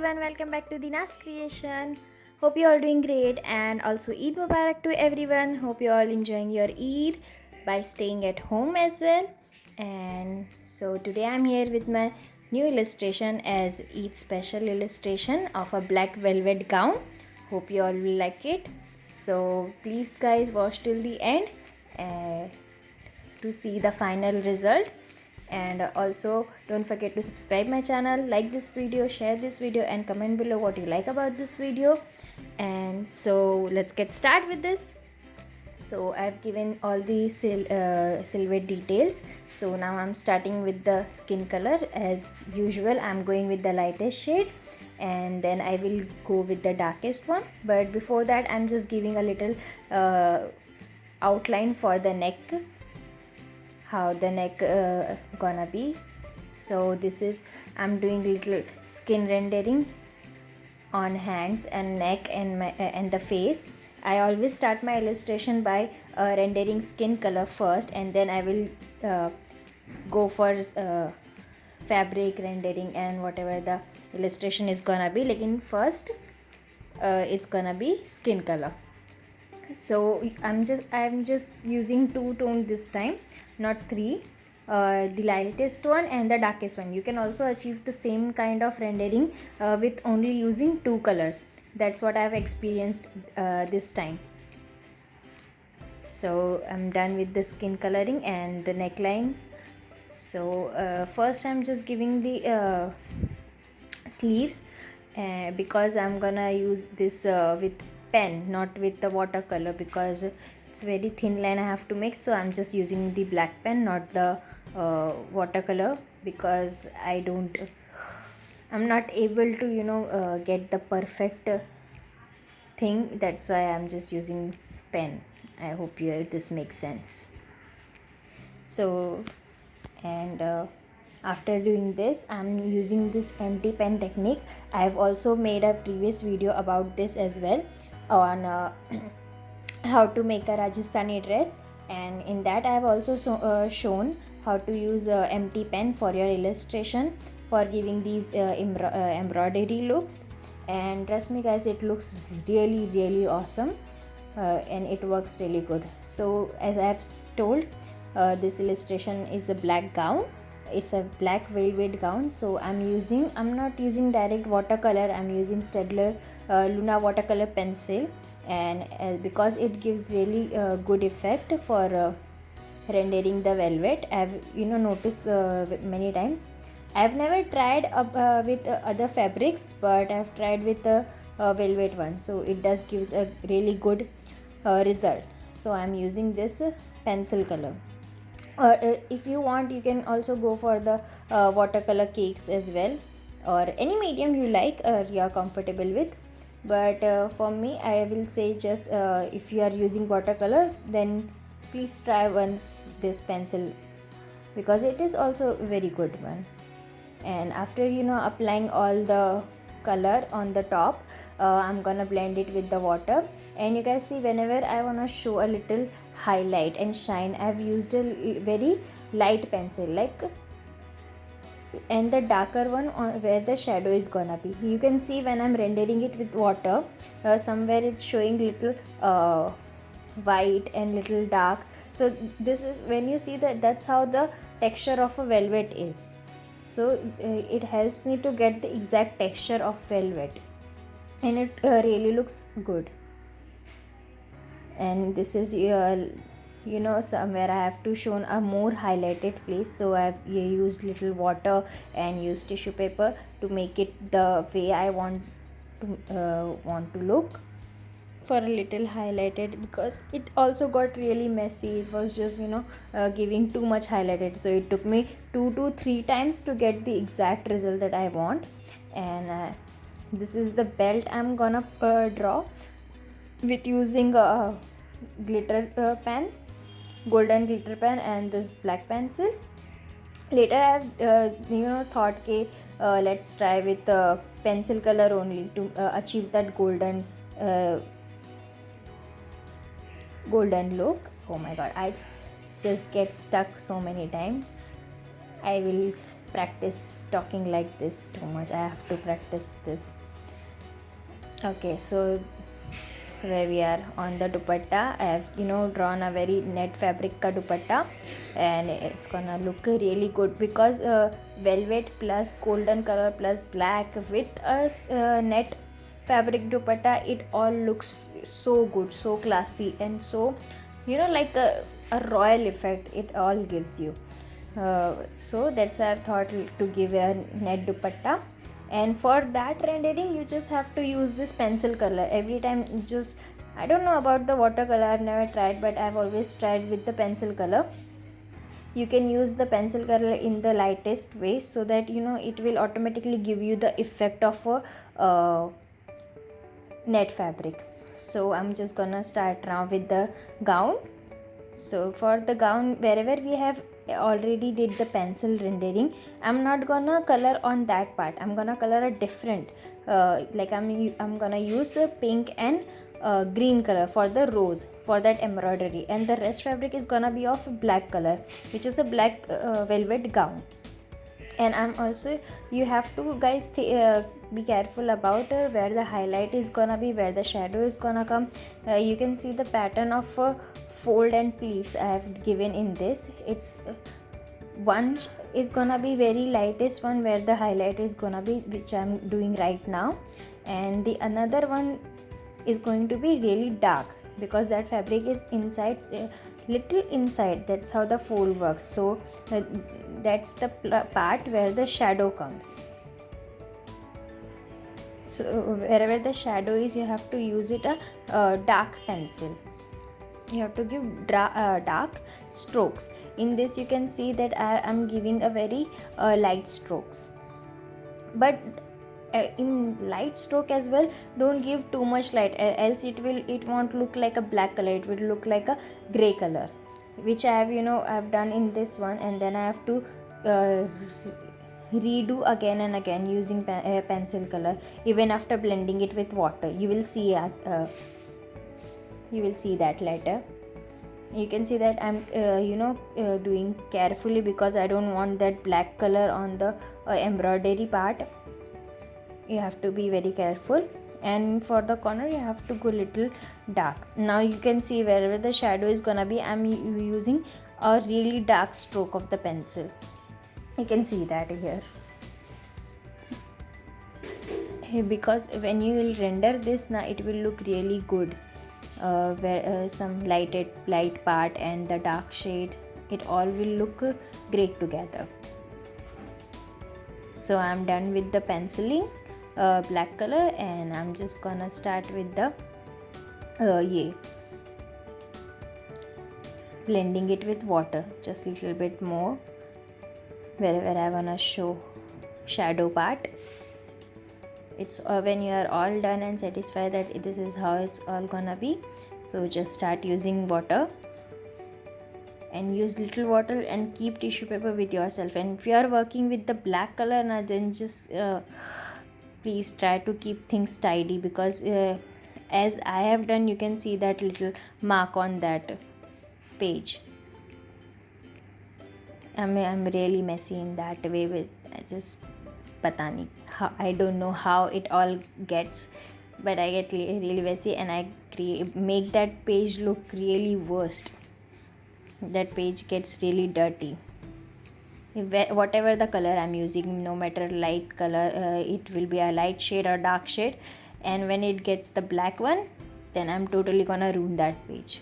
everyone, welcome back to Dina's Creation. Hope you all doing great and also Eid Mubarak to everyone. Hope you all enjoying your Eid by staying at home as well. And so today I'm here with my new illustration as Eid special illustration of a black velvet gown. Hope you all will like it. So please guys watch till the end to see the final result. And also don't forget to subscribe my channel, like this video, share this video and comment below what you like about this video. And so let's get started with this. So I've given all the silhouette details. So now I'm starting with the skin color. As usual, I'm going with the lightest shade and then I will go with the darkest one. But before that, I'm just giving a little outline for the neck, how the neck gonna be. So this is, I'm doing little skin rendering on hands and neck and the face. I always start my illustration by rendering skin color first, and then I will go for fabric rendering and whatever the illustration is gonna be. Like in first it's gonna be skin color. So I'm just using two tone this time, not three. The lightest one and the darkest one. You can also achieve the same kind of rendering with only using two colors. That's what I've experienced this time. So I'm done with the skin coloring and the neckline. So first I'm just giving the sleeves because I'm gonna use this with pen, not with the watercolor, because it's very thin line I have to make. So I'm just using the black pen, not the watercolor, because I'm not able to get the perfect thing. That's why I'm just using pen. I hope this makes sense. So and after doing this, I'm using this empty pen technique. I've also made a previous video about this as well on how to make a Rajasthani dress, and in that I have also shown how to use empty pen for your illustration for giving these embroidery looks. And trust me guys, it looks really awesome and it works really good. So as I have told, this illustration is a black gown. It's a black velvet gown. So I'm not using direct watercolor. I'm using Staedtler Luna watercolor pencil, and because it gives really good effect for rendering the velvet. I've noticed many times. I've never tried with other fabrics, but I've tried with the velvet one. So it does gives a really good result. So I'm using this pencil color. If you want, you can also go for the watercolor cakes as well, or any medium you like or you are comfortable with. But for me, I will say just if you are using watercolor, then please try once this pencil, because it is also a very good one. And after applying all the color on the top, I'm gonna blend it with the water. And you guys see, whenever I want to show a little highlight and shine, I've used a very light pencil, and the darker one on where the shadow is gonna be. You can see when I'm rendering it with water, somewhere it's showing little white and little dark. So this is when you see that's how the texture of a velvet is. So it helps me to get the exact texture of velvet, and it really looks good. And this is somewhere I have to show a more highlighted place. So I've used little water and used tissue paper to make it the way I want to look, for a little highlighted, because it also got really messy. It was just giving too much highlighted, so it took me 2 to 3 times to get the exact result that I want. And this is the belt I'm gonna draw with using a glitter pen, golden glitter pen, and this black pencil. Later I've thought let's try with pencil color only to achieve that golden look. Oh my god, I just get stuck so many times. I will practice talking like this too much. I have to practice this. Okay, so where we are on the dupatta, I have drawn a very net fabric ka dupatta, and it's gonna look really good because velvet plus golden color plus black with a net fabric dupatta, it all looks so good, so classy, and so like a royal effect it all gives you. So that's why I thought to give a net dupatta. And for that rendering you just have to use this pencil color every time. Just, I don't know about the watercolor, I've never tried, but I've always tried with the pencil color. You can use the pencil color in the lightest way so that it will automatically give you the effect of a net fabric. So I'm just gonna start now with the gown. So for the gown, wherever we have already did the pencil rendering, I'm not gonna color on that part. I'm gonna color a different, like I'm gonna use a pink and green color for the rose for that embroidery, and the rest fabric is gonna be of black color, which is a black velvet gown. And I'm also, you have to guys be careful about where the highlight is gonna be, where the shadow is gonna come. You can see the pattern of fold and pleats I have given in this. It's one is gonna be very lightest one where the highlight is gonna be, which I'm doing right now, and the another one is going to be really dark because that fabric is inside, little inside. That's how the fold works. So that's the part where the shadow comes. So wherever the shadow is, you have to use it a dark pencil. You have to give dark strokes. In this you can see that I am giving a very light strokes, but in light stroke as well, don't give too much light, else it won't look like a black color, it will look like a gray color, which I have I've done in this one, and then I have to redo again and again using pencil color. Even after blending it with water, you will see that later. You can see that I'm doing carefully because I don't want that black color on the embroidery part. You have to be very careful. And for the corner you have to go little dark. Now you can see wherever the shadow is gonna be, I'm using a really dark stroke of the pencil. You can see that here. Because when you will render this now, it will look really good, where some light part and the dark shade, it all will look great together. So I'm done with the penciling black color, and I'm just gonna start with the blending it with water just a little bit more wherever I wanna show shadow part. It's when you are all done and satisfied that this is how it's all gonna be, so just start using water, and use little water and keep tissue paper with yourself. And if you are working with the black color now, then just please try to keep things tidy, because as I have done, you can see that little mark on that page. I'm really messy in that way with just pata nahi how, I don't know how it all gets, but I get really messy, and I make that page look really worst. That page gets really dirty. Whatever the color I'm using, no matter light color, it will be a light shade or dark shade, and when it gets the black one, then I'm totally gonna ruin that page.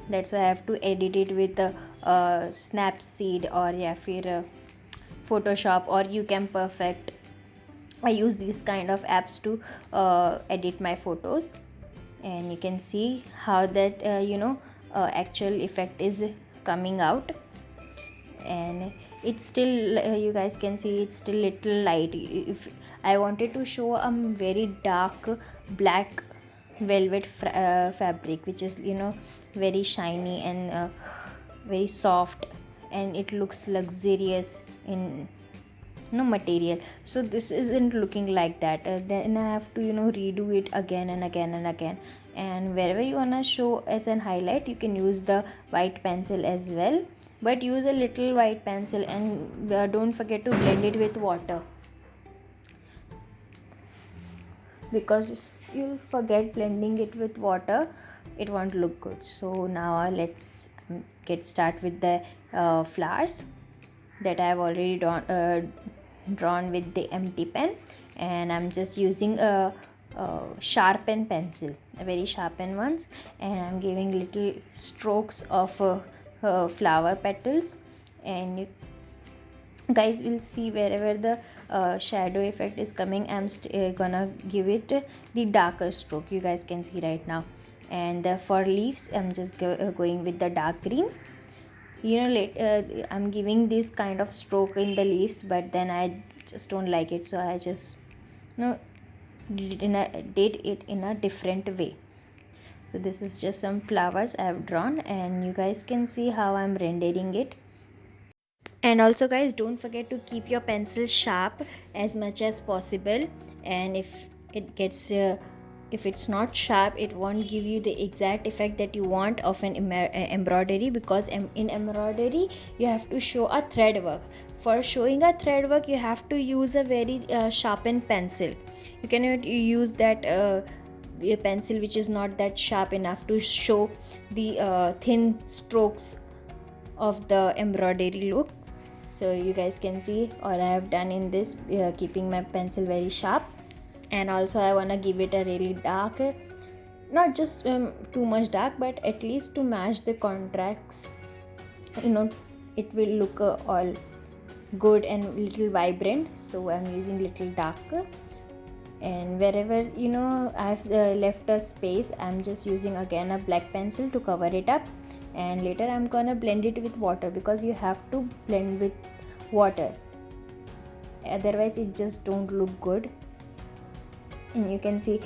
That's why I have to edit it with Snapseed or Photoshop or UCam Perfect. I use these kind of apps to edit my photos, and you can see how that actual effect is coming out. And it's still you guys can see it's still little light. If I wanted to show a very dark black velvet fabric, which is very shiny and very soft, and it looks luxurious in material, so this isn't looking like that. Then I have to redo it again and again and again. And wherever you wanna show as an highlight, you can use the white pencil as well, but use a little white pencil, and don't forget to blend it with water. because if you forget blending it with water, it won't look good. So now let's get start with the flowers that I have already drawn with the empty pen, and I'm just using a sharpen pencil, a very sharpened ones, and I'm giving little strokes of flower petals, and you guys will see wherever the shadow effect is coming, I'm gonna give it the darker stroke. You guys can see right now. And for leaves, I'm just going with the dark green. I'm giving this kind of stroke in the leaves, but then I just don't like it, so I just did it in a different way. So this is just some flowers I have drawn, and you guys can see how I'm rendering it. And also guys, don't forget to keep your pencil sharp as much as possible, and if it gets if it's not sharp, it won't give you the exact effect that you want of an embroidery, because in embroidery you have to show a thread work. For showing a thread work, you have to use a very sharpened pencil. You cannot use that a pencil which is not that sharp enough to show the thin strokes of the embroidery look. So you guys can see all I have done in this, keeping my pencil very sharp. And also I want to give it a really dark, not just too much dark, but at least to match the contrasts, it will look all good and little vibrant. So I'm using little darker, and wherever I've left a space, I'm just using again a black pencil to cover it up. And later I'm gonna blend it with water, because you have to blend with water, otherwise it just don't look good. And you can see,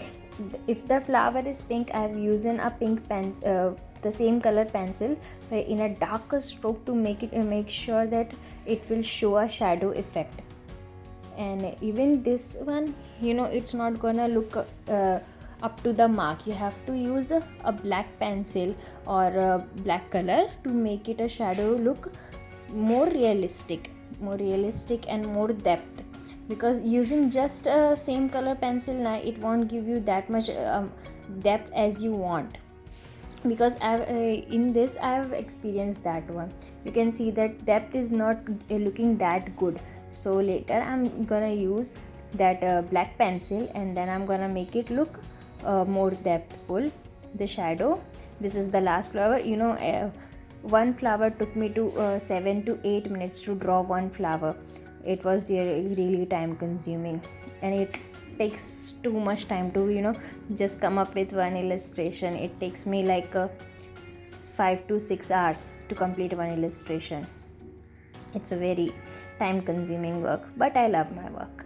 if the flower is pink, I've used a pink pencil, the same color pencil, in a darker stroke to make sure that it will show a shadow effect. And even this one, it's not gonna look up to the mark. You have to use a black pencil or a black color to make it a shadow look more realistic and more depth, because using just a same color pencil now, it won't give you that much depth as you want. Because in this I've experienced that one. You can see that depth is not looking that good. So later I'm gonna use that black pencil, and then I'm gonna make it look more depthful, the shadow. This is the last flower. One flower took me to 7 to 8 minutes to draw one flower. It was really time consuming, and it takes too much time to just come up with one illustration. It takes me like 5 to 6 hours to complete one illustration. It's a very time consuming work, but I love my work.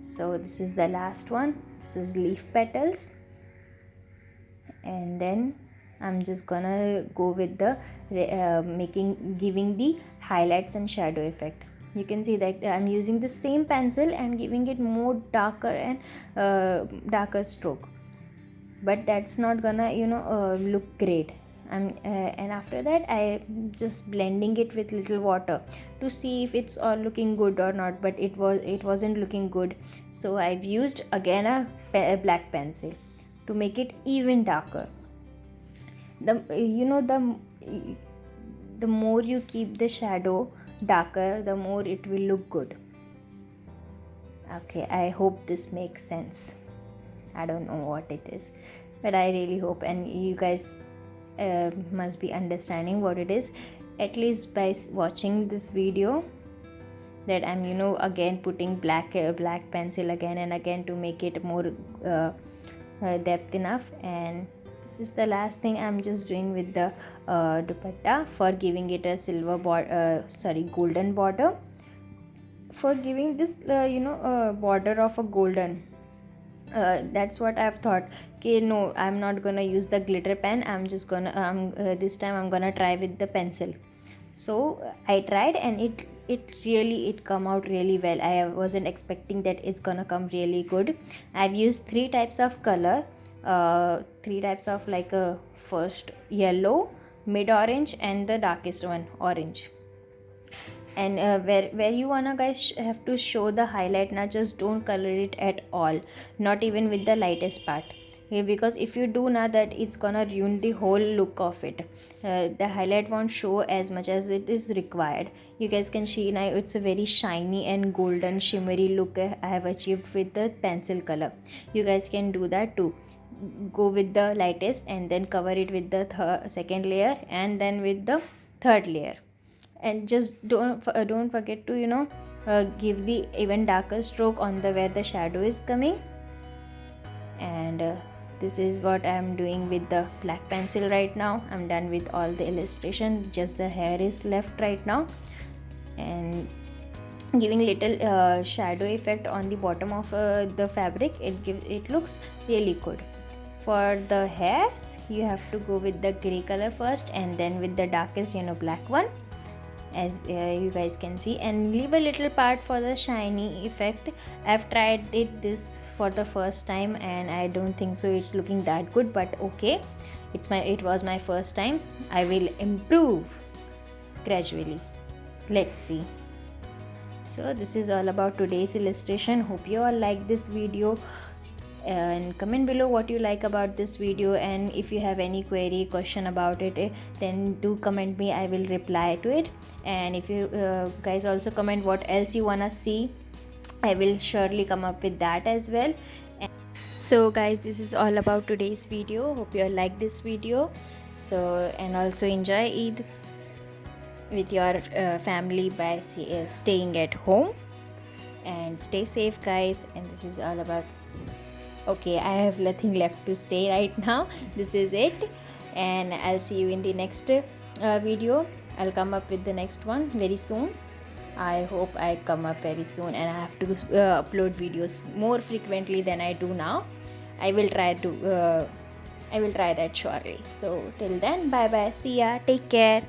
So this is the last one. This is leaf petals, and then I'm just gonna go with the giving the highlights and shadow effect. You can see that I'm using the same pencil and giving it more darker and darker stroke, but that's not gonna look great. And after that I just blending it with little water to see if it's all looking good or not, but it wasn't looking good. So I've used again a black pencil to make it even darker. The more you keep the shadow darker, the more it will look good. Okay, I hope this makes sense. I don't know what it is, but I really hope, and you guys must be understanding what it is, at least by watching this video, that I'm again putting black pencil again and again to make it more depth enough. And this is the last thing I'm just doing with the dupatta, for giving it a golden border, for giving this border of a golden. That's what I've thought. Okay, no, I'm not gonna use the glitter pen. I'm just gonna this time I'm gonna try with the pencil. So I tried, and it really come out really well. I wasn't expecting that it's gonna come really good. I've used 3 types of color, 3 types of first yellow, mid orange, and the darkest one, orange. And where you wanna guys have to show the highlight, now just don't color it at all, not even with the lightest part. Okay, because if you do now, that it's gonna ruin the whole look of it. The highlight won't show as much as it is required. You guys can see now it's a very shiny and golden shimmery look I have achieved with the pencil color. You guys can do that too. Go with the lightest and then cover it with the second layer and then with the third layer. And just don't forget to give the even darker stroke on the where the shadow is coming. And this is what I am doing with the black pencil right now. I'm done with all the illustration, just the hair is left right now, and giving little shadow effect on the bottom of the fabric. It looks really good. For the hairs, you have to go with the gray color first and then with the darkest black one, as you guys can see, and leave a little part for the shiny effect. I've tried this for the first time and I don't think so it's looking that good, but okay, it was my first time. I will improve gradually. Let's see. So this is all about today's illustration. Hope you all like this video, and comment below what you like about this video, and if you have any query question about it, then do comment me, I will reply to it. And if you guys also comment what else you wanna see, I will surely come up with that as well. So guys, this is all about today's video. Hope you all like this video. So, and also enjoy Eid with your family by staying at home, and stay safe guys. And this is all about, okay, I have nothing left to say right now. This is it, and I'll see you in the next video. I'll come up with the next one very soon. I hope I come up very soon, and I have to upload videos more frequently than I do now. I will try that surely. So till then, bye bye, see ya, take care.